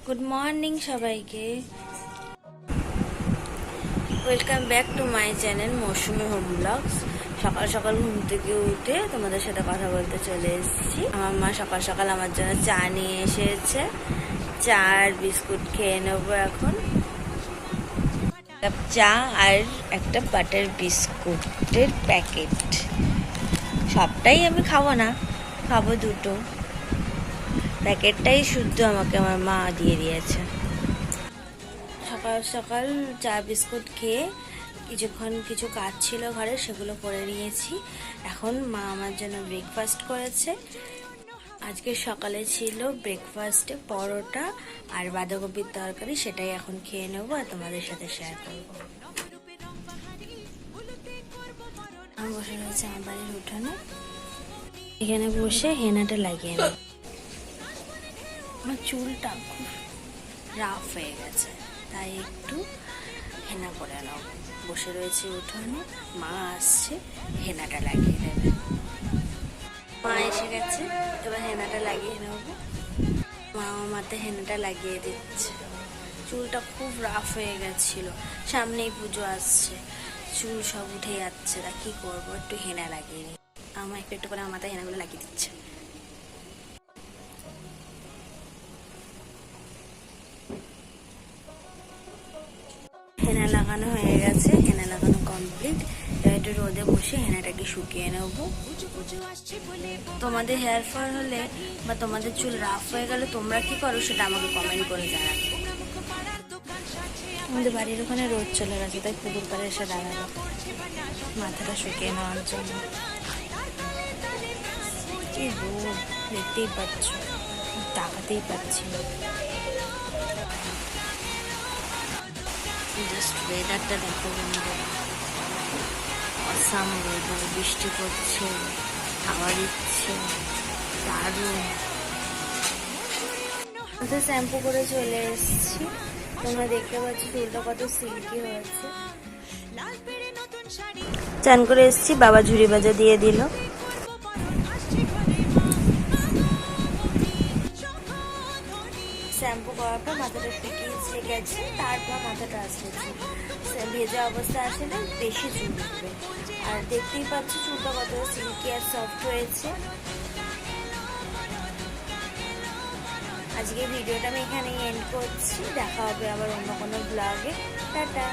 Good morning সবাইকে, welcome back to my channel Mousumi home vlogs. সকাল সকাল ঘুম থেকে উঠে তোমাদের সাথে কথা বলতে চলে এসেছি। আমার মা সকাল সকাল আমার জন্য চা নিয়ে এসেছে। চা আর বিস্কুট খেয়ে নেবো এখন। কাপ চা আর একটা বাটার বিস্কুটের প্যাকেট। সবটাই আমি খাবো না, খাবো দুটো। প্যাকেটটাই শুদ্ধ আমাকে আমার মা দিয়ে দিয়েছে। সকাল সকাল চা বিস্কুট খেয়ে কিছু কাজ ছিল ঘরে, সেগুলো করে নিয়েছি। এখন মা আমার জন্য ব্রেকফাস্ট করেছে। আজকে সকালে ছিল ব্রেকফাস্টে পরোটা আর বাঁধাকপির তরকারি, সেটাই এখন খেয়ে নেবো আর তোমাদের সাথে শেয়ার করবো। আমি বসে রয়েছে আমার বাড়ির উঠানে, এখানে বসে হেনাটা লাগিয়ে নেব। আমার চুলটা খুব রাফ হয়ে গেছে, তাই একটু হেনা করে নাও। বসে রয়েছে উঠোনে, মা আসছে, হেনাটা লাগিয়ে দেবে। মা এসে গেছে, এবার হেনাটা লাগিয়ে নেব। মা আমার মাথায় হেনাটা লাগিয়ে দিচ্ছে। চুলটা খুব রাফ হয়ে গেছিল, সামনেই পুজো আসছে, চুল সব উঠে যাচ্ছে। তা কি করবো, একটু হেনা লাগিয়ে নিই। আমার একটু একটু করে আমার মাথায় হেনাগুলো লাগিয়ে দিচ্ছে। হেনা লাগানো হয়ে গেছে, হেনা লাগানো কমপ্লিট। একটু রোদে বসে হেনাটাকে শুকিয়ে নেব। তোমাদের হেয়ার ফল হলে বা তোমাদের চুল রাফ হয়ে গেলে তোমরা কি করো সেটা আমাকে কমেন্ট করে জানাবে। আমাদের বাড়ির ওখানে রোদ চলে গেছে, তাই পুকুর পাড়ে এসে দাঁড়ালো মাথাটা শুকিয়ে নেওয়ার জন্য। কি রোদ দেখতেই পাচ্ছ, তাকাতেই পাচ্ছি না। জাস্ট ওয়েদারটা দেখো বন্ধুরা, অসাম ওয়েদার। বৃষ্টি পড়ছে, হাওয়া দিচ্ছে, দারুণ। আচ্ছা, শ্যাম্পু করে চলে এসেছি। তোমরা দেখতে পাচ্ছ চুলটা কত সিল্কি হয়েছে। চান করে এসেছি, বাবা ঝুড়ি ভাজা দিয়ে দিল। শ্যাম্পু করার পর মাথাটা শুকিয়ে গেছে, তারপর মাথাটা আসছে। ভেজা অবস্থা আছে না, বেশি চুল উঠবে। আর দেখতেই পাচ্ছ চুলটা কত সিল্কি আর সফট হয়েছে। আজকে ভিডিওটা আমি এখানেই এন্ড করছি। দেখা হবে আবার অন্য কোনো ব্লগে। টাটা।